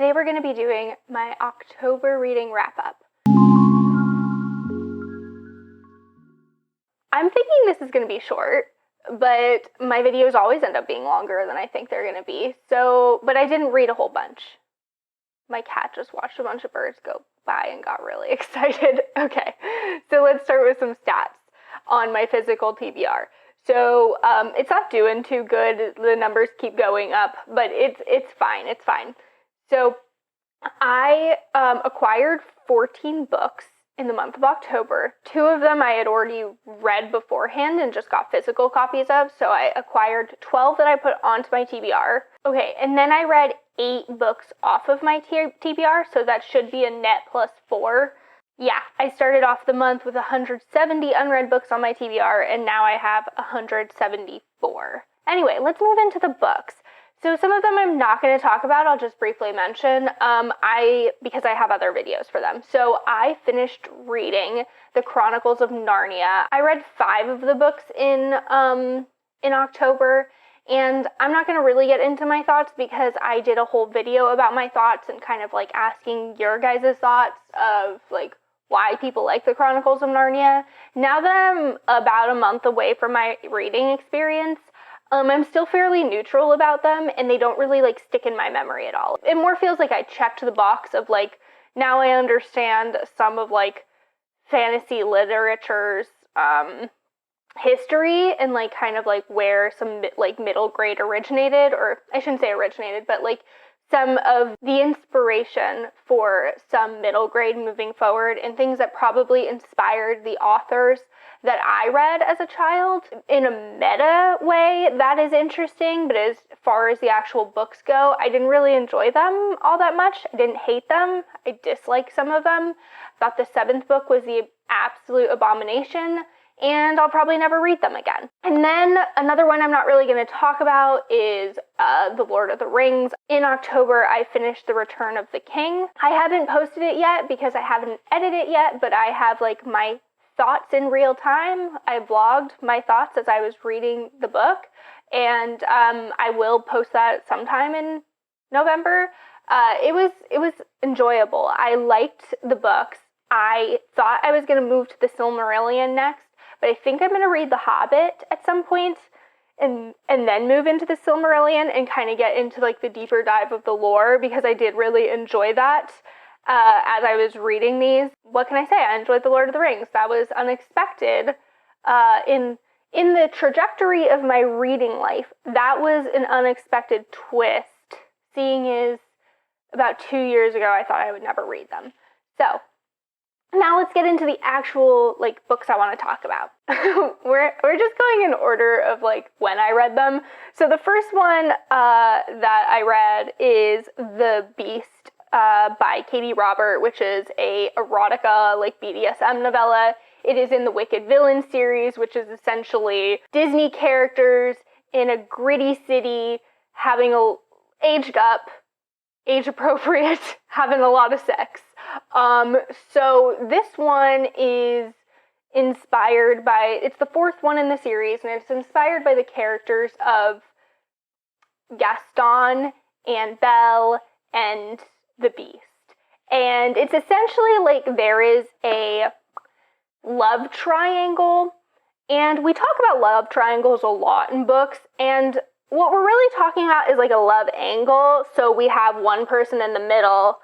Today we're going to be doing my October reading wrap-up. I'm thinking this is going to be short, but my videos always end up being longer than I think they're going to be. But I didn't read a whole bunch. My cat just watched a bunch of birds go by and got really excited. Okay, so let's start with some stats on my physical TBR. So it's not doing too good. The numbers keep going up, but it's fine. It's fine. So I acquired 14 books in the month of October. 2 of them I had already read beforehand and just got physical copies of, so I acquired 12 that I put onto my TBR. Okay, and then I read 8 books off of my TBR, so that should be a net plus 4. Yeah, I started off the month with 170 unread books on my TBR, and now I have 174. Anyway, let's move into the books. So some of them I'm not going to talk about, I'll just briefly mention, because I have other videos for them. So I finished reading the Chronicles of Narnia. I read 5 of the books in October, and I'm not going to really get into my thoughts because I did a whole video about my thoughts and kind of like asking your guys' thoughts of like why people like the Chronicles of Narnia. Now that I'm about a month away from my reading experience, I'm still fairly neutral about them, and they don't really, like, stick in my memory at all. It more feels like I checked the box of, like, now I understand some of, like, fantasy literature's history and, like, kind of, like, where some, like, middle grade originated, or I shouldn't say originated, but, like, some of the inspiration for some middle grade moving forward and things that probably inspired the authors that I read as a child. In a meta way, that is interesting, but as far as the actual books go, I didn't really enjoy them all that much. I didn't hate them. I disliked some of them. I thought the 7th book was the absolute abomination, and I'll probably never read them again. And then another one I'm not really going to talk about is The Lord of the Rings. In October, I finished The Return of the King. I haven't posted it yet because I haven't edited it yet, but I have like my thoughts in real time. I vlogged my thoughts as I was reading the book, and I will post that sometime in November. It was enjoyable. I liked the books. I thought I was going to move to the Silmarillion next, but I think I'm going to read The Hobbit at some point and then move into the Silmarillion and kind of get into like the deeper dive of the lore, because I did really enjoy that. As I was reading these, what can I say? I enjoyed The Lord of the Rings. That was unexpected. In the trajectory of my reading life, that was an unexpected twist, seeing as about 2 years ago I thought I would never read them. So, now let's get into the actual, like, books I want to talk about. We're just going in order of, like, when I read them. So the first one that I read is The Beast by Katee Robert, which is a erotica, like, BDSM novella. It is in the Wicked Villain series, which is essentially Disney characters in a gritty city having aged up, age appropriate, having a lot of sex. So this one is inspired by, it's the 4th one in the series, and it's inspired by the characters of Gaston and Belle and the Beast. And it's essentially like there is a love triangle, and we talk about love triangles a lot in books, and what we're really talking about is like a love angle. So we have one person in the middle,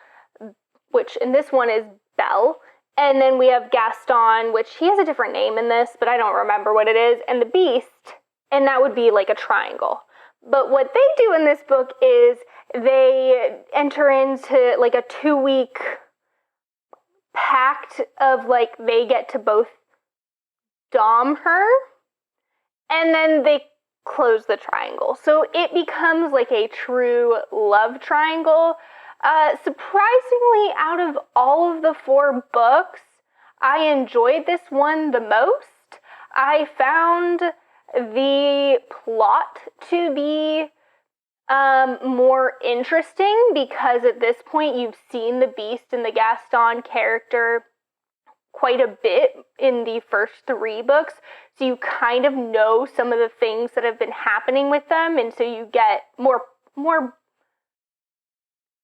which in this one is Belle, and then we have Gaston, which he has a different name in this, but I don't remember what it is, and the Beast, and that would be like a triangle. But what they do in this book is they enter into like a 2-week pact of like they get to both dom her, and then they close the triangle. So it becomes like a true love triangle. Surprisingly, out of all of the 4 books, I enjoyed this one the most. I found the plot to be more interesting because at this point you've seen the Beast and the Gaston character quite a bit in the first 3 books, so you kind of know some of the things that have been happening with them, and so you get more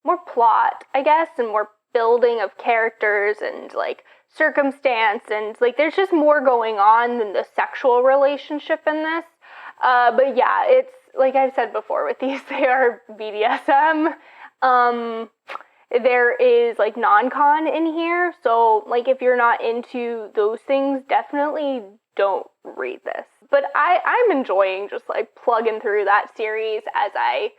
more plot, I guess, and more building of characters and like circumstance, and like there's just more going on than the sexual relationship in this. But yeah, it's like I've said before with these, they are BDSM. There is like non-con in here, so like if you're not into those things, definitely don't read this. But I'm enjoying just like plugging through that series as I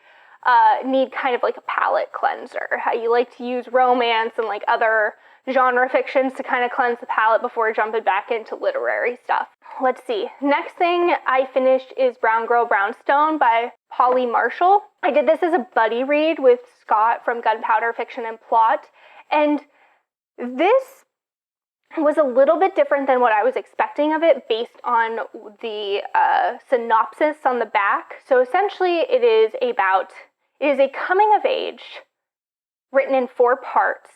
need kind of like a palate cleanser. How you like to use romance and like other genre fictions to kind of cleanse the palate before jumping back into literary stuff. Let's see. Next thing I finished is Brown Girl Brownstone by Paule Marshall. I did this as a buddy read with Scott from Gunpowder Fiction and Plot, and this was a little bit different than what I was expecting of it based on the synopsis on the back. So essentially it is a coming of age written in 4 parts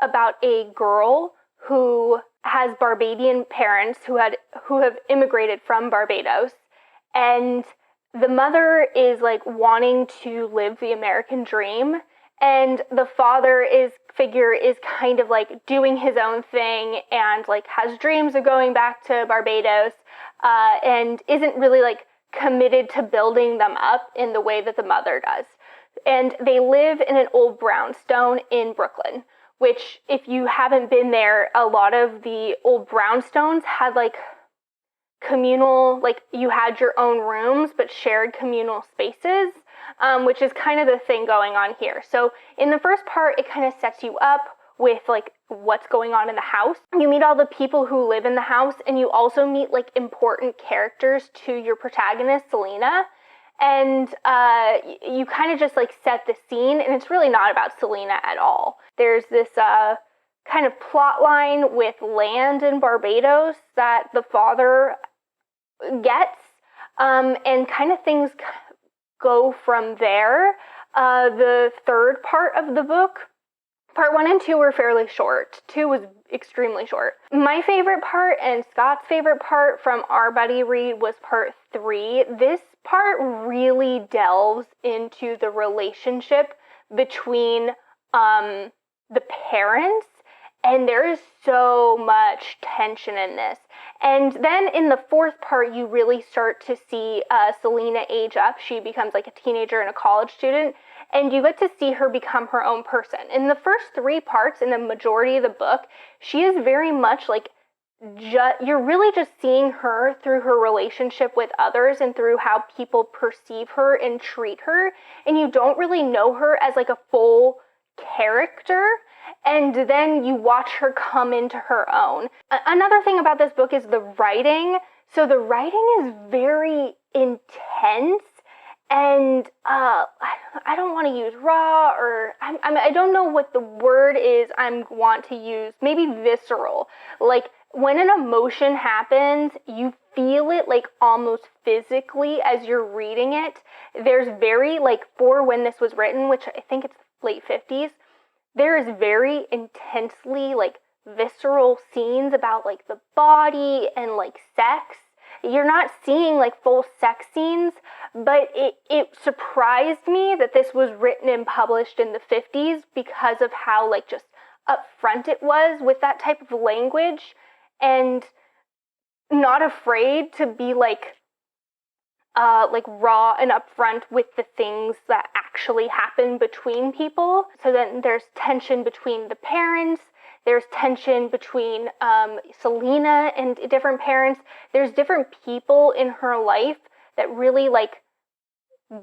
about a girl who has Barbadian parents who have immigrated from Barbados, and the mother is like wanting to live the American dream, and the father is kind of like doing his own thing and like has dreams of going back to Barbados, and isn't really like committed to building them up in the way that the mother does. And they live in an old brownstone in Brooklyn, which if you haven't been there, a lot of the old brownstones had like communal, like you had your own rooms but shared communal spaces, which is kind of the thing going on here. So in the first part, it kind of sets you up with like what's going on in the house. You meet all the people who live in the house, and you also meet like important characters to your protagonist, Selena. And you kind of just like set the scene, and it's really not about Selena at all. There's this kind of plot line with land in Barbados that the father gets, and kind of things go from there. The third part of the book, part 1 and 2 were fairly short. 2 was extremely short. My favorite part and Scott's favorite part from our buddy read was part 3. This part really delves into the relationship between the parents, and there is so much tension in this. And then in the 4th part, you really start to see Selena age up. She becomes like a teenager and a college student, and you get to see her become her own person. In the first 3 parts, in the majority of the book, she is very much like, you're really just seeing her through her relationship with others and through how people perceive her and treat her, and you don't really know her as like a full character. And then you watch her come into her own. Another thing about this book is the writing. So the writing is very intense, and I don't want to use raw, or I don't know what the word is I want to use. Maybe visceral. Like when an emotion happens, you feel it like almost physically as you're reading it. There's very like, for when this was written, which I think it's late 50s, there is very intensely like visceral scenes about like the body and like sex. You're not seeing like full sex scenes, but it surprised me that this was written and published in the 50s because of how like just upfront it was with that type of language, and not afraid to be like raw and upfront with the things that actually happen between people. So then there's tension between the parents, there's tension between Selena and different parents, there's different people in her life that really like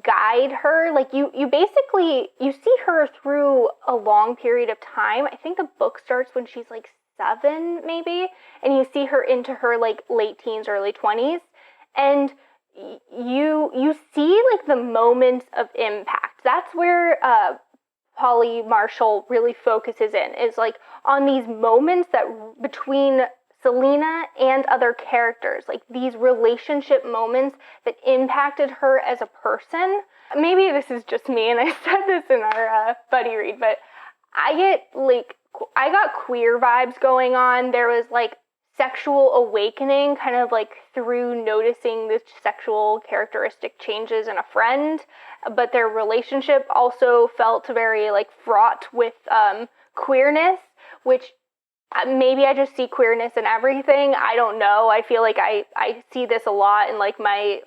guide her. Like you basically, you see her through a long period of time. I think the book starts when she's like 7 maybe, and you see her into her like late teens, early 20s, and you see like the moments of impact. That's where Paule Marshall really focuses in, is like on these moments that between Selena and other characters, like these relationship moments that impacted her as a person. Maybe this is just me, and I said this in our buddy read, but I got queer vibes going on. There was like sexual awakening kind of like through noticing the sexual characteristic changes in a friend, but their relationship also felt very like fraught with queerness, which maybe I just see queerness in everything. I don't know. I feel like I see this a lot, and like my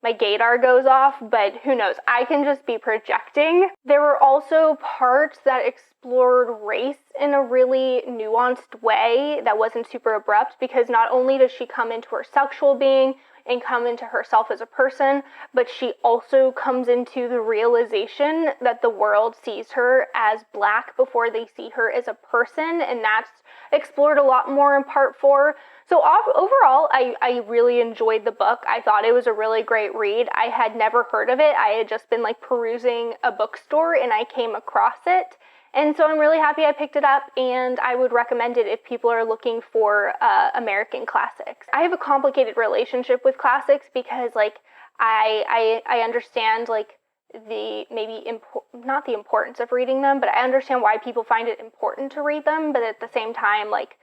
gaydar goes off, but who knows? I can just be projecting. There were also parts that explored race in a really nuanced way that wasn't super abrupt, because not only does she come into her sexual being and come into herself as a person, but she also comes into the realization that the world sees her as Black before they see her as a person, and that's explored a lot more in part 4. So overall, I really enjoyed the book. I thought it was a really great read. I had never heard of it. I had just been like perusing a bookstore and I came across it. And so I'm really happy I picked it up, and I would recommend it if people are looking for American classics. I have a complicated relationship with classics because like I understand like the not the importance of reading them, but I understand why people find it important to read them. But at the same time, like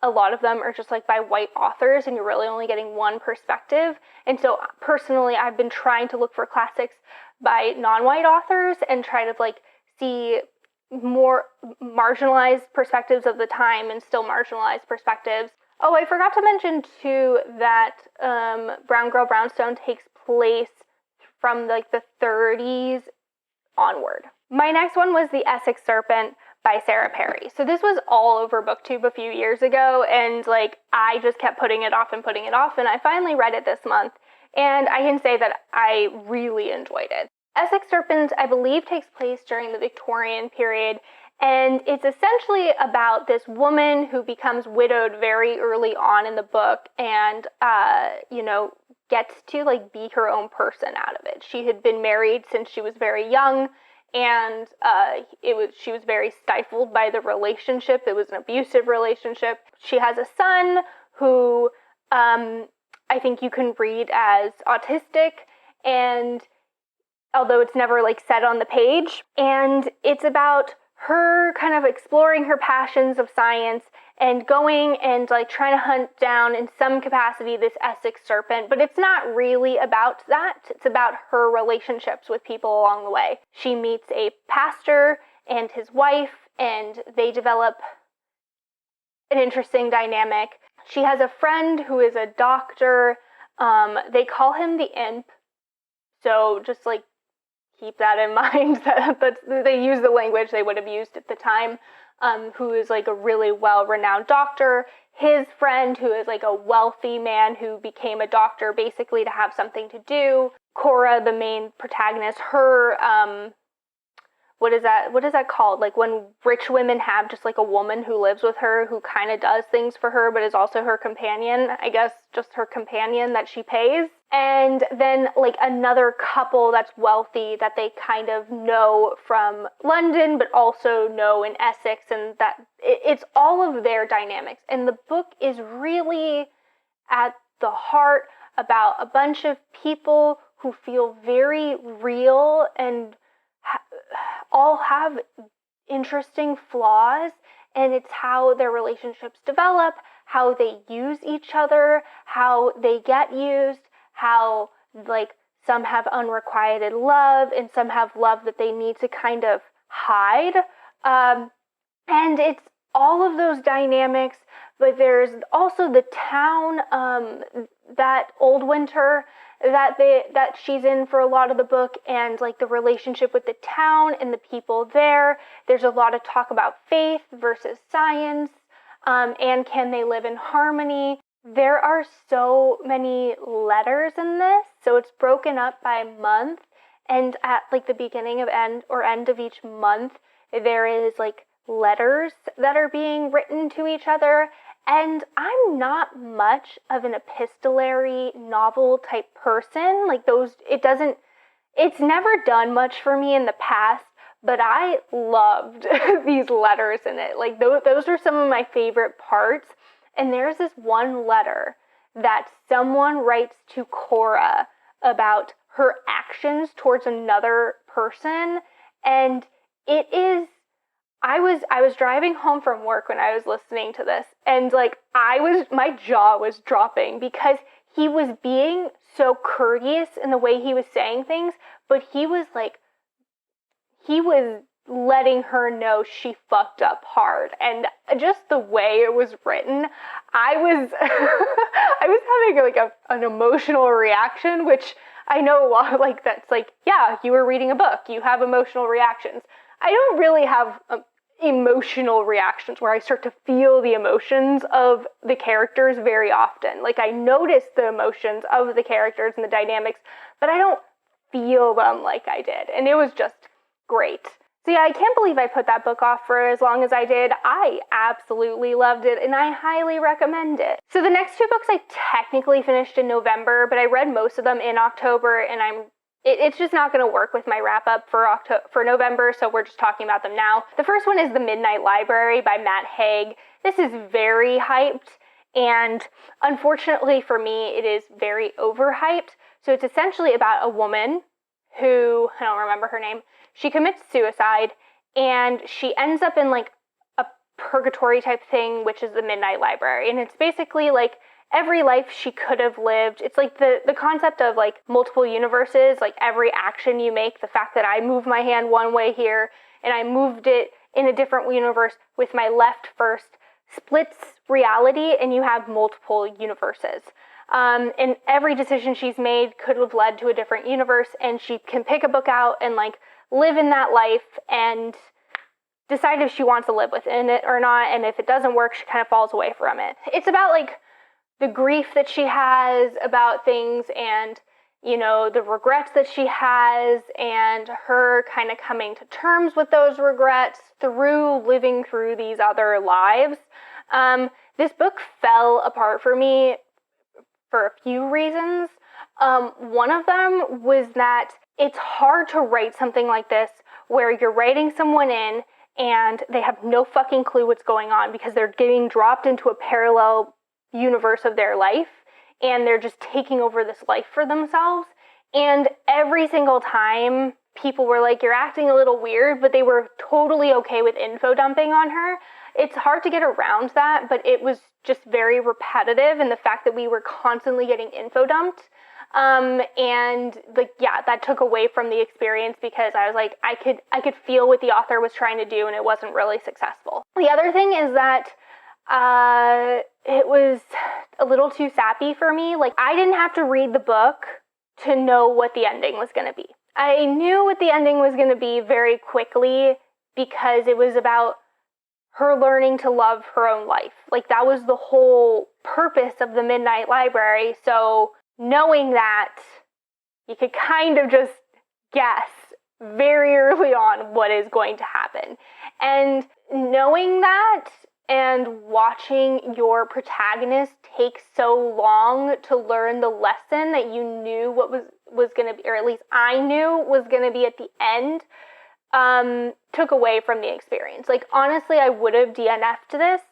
a lot of them are just like by white authors and you're really only getting one perspective. And so personally, I've been trying to look for classics by non-white authors and try to like see more marginalized perspectives of the time and still marginalized perspectives. Oh, I forgot to mention too that Brown Girl Brownstone takes place from like the 30s onward. My next one was The Essex Serpent by Sarah Perry. So this was all over BookTube a few years ago, and like I just kept putting it off, and I finally read it this month, and I can say that I really enjoyed it. Essex Serpent, I believe, takes place during the Victorian period, and it's essentially about this woman who becomes widowed very early on in the book and, gets to like be her own person out of it. She had been married since she was very young, and she was very stifled by the relationship. It was an abusive relationship. She has a son who I think you can read as autistic, and although it's never like said on the page, and it's about her kind of exploring her passions of science and going and like trying to hunt down in some capacity this Essex Serpent, but it's not really about that. It's about her relationships with people along the way. She meets a pastor and his wife, and they develop an interesting dynamic. She has a friend who is a doctor. They call him the Imp, so just like keep that in mind. that they use the language they would have used at the time. Who is like a really well-renowned doctor. His friend, who is like a wealthy man who became a doctor basically to have something to do. Cora, the main protagonist, her, what is that called? Like when rich women have just like a woman who lives with her who kind of does things for her but is also her companion. I guess just her companion that she pays. And then like another couple that's wealthy that they kind of know from London but also know in Essex, and that it's all of their dynamics. And the book is really at the heart about a bunch of people who feel very real and all have interesting flaws, and it's how their relationships develop, how they use each other, how they get used, how like some have unrequited love and some have love that they need to kind of hide. And it's all of those dynamics, but there's also the town, that Old Winter that she's in for a lot of the book, and like the relationship with the town and the people there. There's a lot of talk about faith versus science, and can they live in harmony. There are so many letters in this, so it's broken up by month, and at like the beginning of end of each month, there is like letters that are being written to each other. And I'm not much of an epistolary novel type person. Like it's never done much for me in the past, but I loved these letters in it. Like those are some of my favorite parts. And there's this one letter that someone writes to Cora about her actions towards another person. And it is, I was driving home from work when I was listening to this, and like my jaw was dropping because he was being so courteous in the way he was saying things, but he was letting her know she fucked up hard. And just the way it was written, I was I was having like an emotional reaction, which I know a lot, like, that's like, yeah, you were reading a book, you have emotional reactions. I don't really have emotional reactions where I start to feel the emotions of the characters very often. Like, I notice the emotions of the characters and the dynamics, but I don't feel them like I did. And it was just great. So yeah, I can't believe I put that book off for as long as I did. I absolutely loved it, and I highly recommend it. So the next two books I technically finished in November, but I read most of them in October, and it's just not going to work with my wrap-up for November, so we're just talking about them now. The first one is The Midnight Library by Matt Haig. This is very hyped, and unfortunately for me, it is very overhyped. So it's essentially about a woman who, I don't remember her name, she commits suicide, and she ends up in like a purgatory type thing, which is the Midnight Library. And it's basically like every life she could have lived. It's like the concept of like multiple universes, like every action you make, the fact that I move my hand one way here and I moved it in a different universe with my left first, splits reality, and you have multiple universes. And every decision she's made could have led to a different universe, and she can pick a book out and like live in that life and decide if she wants to live within it or not, and if it doesn't work, she kind of falls away from it. It's about like the grief that she has about things, and you know, the regrets that she has, and her kind of coming to terms with those regrets through living through these other lives. This book fell apart for me for a few reasons. One of them was that it's hard to write something like this where you're writing someone in and they have no fucking clue what's going on because they're getting dropped into a parallel universe of their life, and they're just taking over this life for themselves. And every single time people were like, you're acting a little weird, but they were totally okay with info dumping on her. It's hard to get around that, but it was just very repetitive, and the fact that we were constantly getting info dumped. And like, yeah, that took away from the experience because I was like, I could feel what the author was trying to do, and it wasn't really successful. The other thing is that it was a little too sappy for me. Like, I didn't have to read the book to know what the ending was going to be. I knew what the ending was going to be very quickly because it was about her learning to love her own life. Like, that was the whole purpose of the Midnight Library. So knowing that, you could kind of just guess very early on what is going to happen. And knowing that and watching your protagonist take so long to learn the lesson that you knew what was going to be, or at least I knew was going to be at the end, took away from the experience. Like, honestly, I would have DNF'd this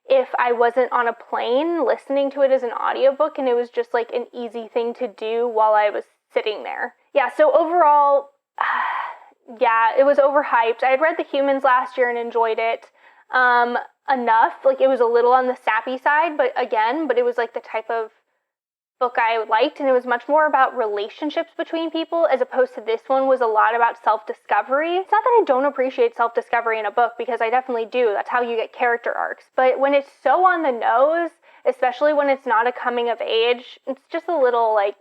if I wasn't on a plane listening to it as an audiobook and it was just like an easy thing to do while I was sitting there. Yeah, so overall, yeah, it was overhyped. I had read The Humans last year and enjoyed it enough. Like, it was a little on the sappy side, but it was like the type of book I liked, and it was much more about relationships between people, as opposed to this one was a lot about self-discovery. It's not that I don't appreciate self-discovery in a book, because I definitely do. That's how you get character arcs. But when it's so on the nose, especially when it's not a coming of age, it's just a little, like,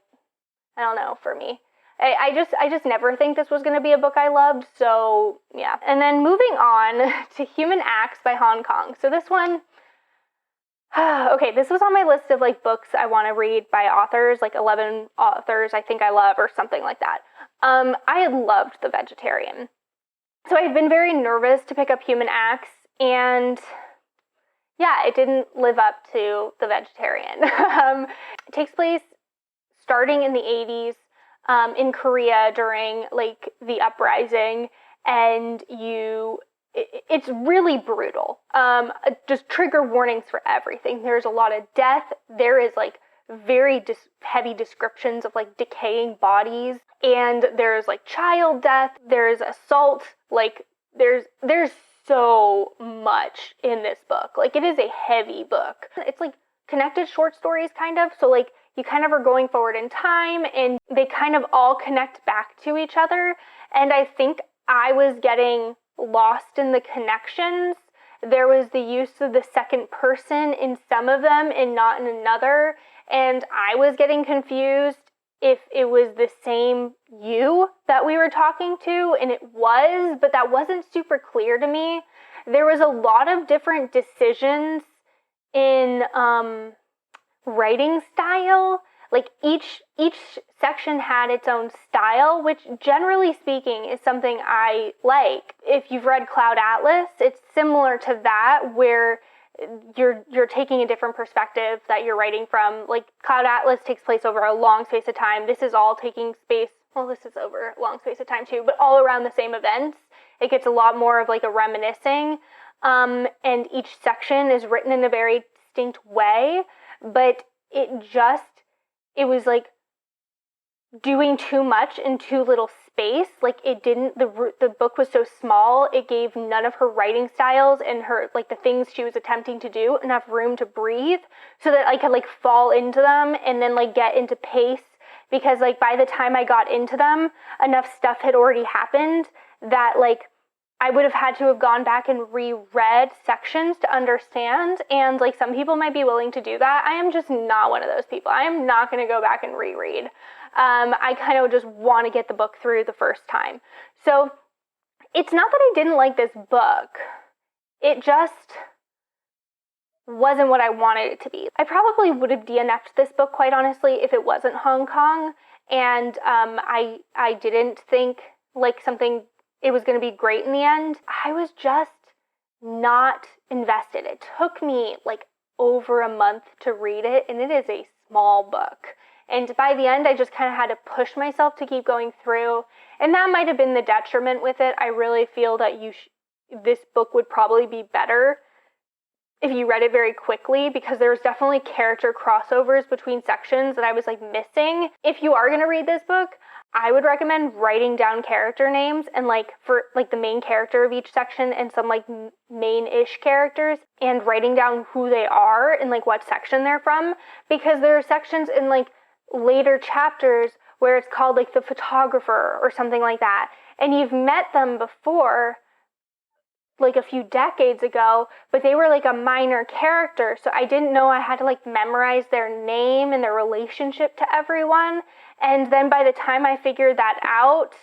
I don't know, for me. I just never think this was going to be a book I loved, so yeah. And then moving on to Human Acts by Hong Kong. So this one, okay, this was on my list of like books I want to read by authors, like 11 authors I think I love or something like that. I had loved The Vegetarian. So I had been very nervous to pick up Human Acts, and yeah, it didn't live up to The Vegetarian. It takes place starting in the 80s. In Korea during like the uprising, and it's really brutal. Just trigger warnings for everything. There's a lot of death. There is like very heavy descriptions of like decaying bodies, and there's like child death. There's assault. Like there's so much in this book. Like, it is a heavy book. It's like connected short stories, kind of. So like, you kind of are going forward in time, and they kind of all connect back to each other. And I think I was getting lost in the connections. There was the use of the second person in some of them and not in another. And I was getting confused if it was the same you that we were talking to, and it was, but that wasn't super clear to me. There was a lot of different decisions in writing style. Like, each section had its own style, which generally speaking is something I like. If you've read Cloud Atlas, it's similar to that, where you're taking a different perspective that you're writing from. Like, Cloud Atlas takes place over a long space of time. This is all taking space, well, this is over a long space of time too, but all around the same events. It gets a lot more of like a reminiscing, and each section is written in a very distinct way, but it was like doing too much in too little space. Like, it didn't, the book was so small, it gave none of her writing styles and her, like, the things she was attempting to do enough room to breathe so that I could like fall into them and then like get into pace, because like by the time I got into them, enough stuff had already happened that like I would have had to have gone back and reread sections to understand. And like, some people might be willing to do that. I am just not one of those people. I am not going to go back and reread. I kind of just want to get the book through the first time. So it's not that I didn't like this book. It just wasn't what I wanted it to be. I probably would have DNF'd this book, quite honestly, if it wasn't Hong Kong. And I didn't think like it was going to be great in the end. I was just not invested. It took me like over a month to read it, and it is a small book. And by the end, I just kind of had to push myself to keep going through. And that might have been the detriment with it. I really feel that this book would probably be better if you read it very quickly, because there's definitely character crossovers between sections that I was like missing. If you are going to read this book, I would recommend writing down character names and like for like the main character of each section and some like main-ish characters, and writing down who they are and like what section they're from, because there are sections in like later chapters where it's called like the photographer or something like that, and you've met them before like a few decades ago, but they were like a minor character, so I didn't know I had to like memorize their name and their relationship to everyone. And then by the time I figured that out,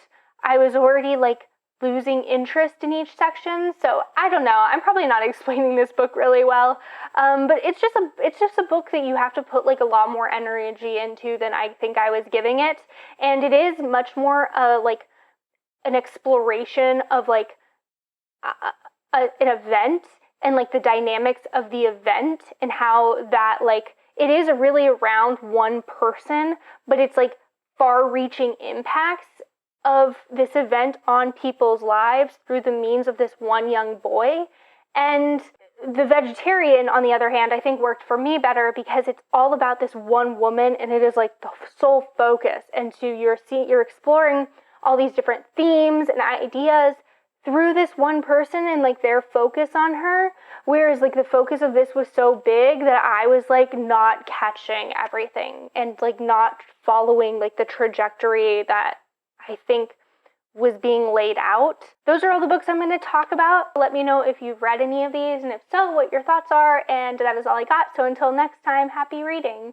I was already like losing interest in each section. So I don't know, I'm probably not explaining this book really well, but it's just a book that you have to put like a lot more energy into than I think I was giving it. And it is much more like an exploration of like an event and like the dynamics of the event, and how that like it is really around one person, but it's like far-reaching impacts of this event on people's lives through the means of this one young boy. And The Vegetarian, on the other hand, I think worked for me better because it's all about this one woman, and it is like the sole focus. And so you're exploring all these different themes and ideas through this one person and like their focus on her, whereas like the focus of this was so big that I was like not catching everything and like not following like the trajectory that I think was being laid out. Those are all the books I'm going to talk about. Let me know if you've read any of these, and if so, what your thoughts are. And that is all I got. So until next time, happy reading.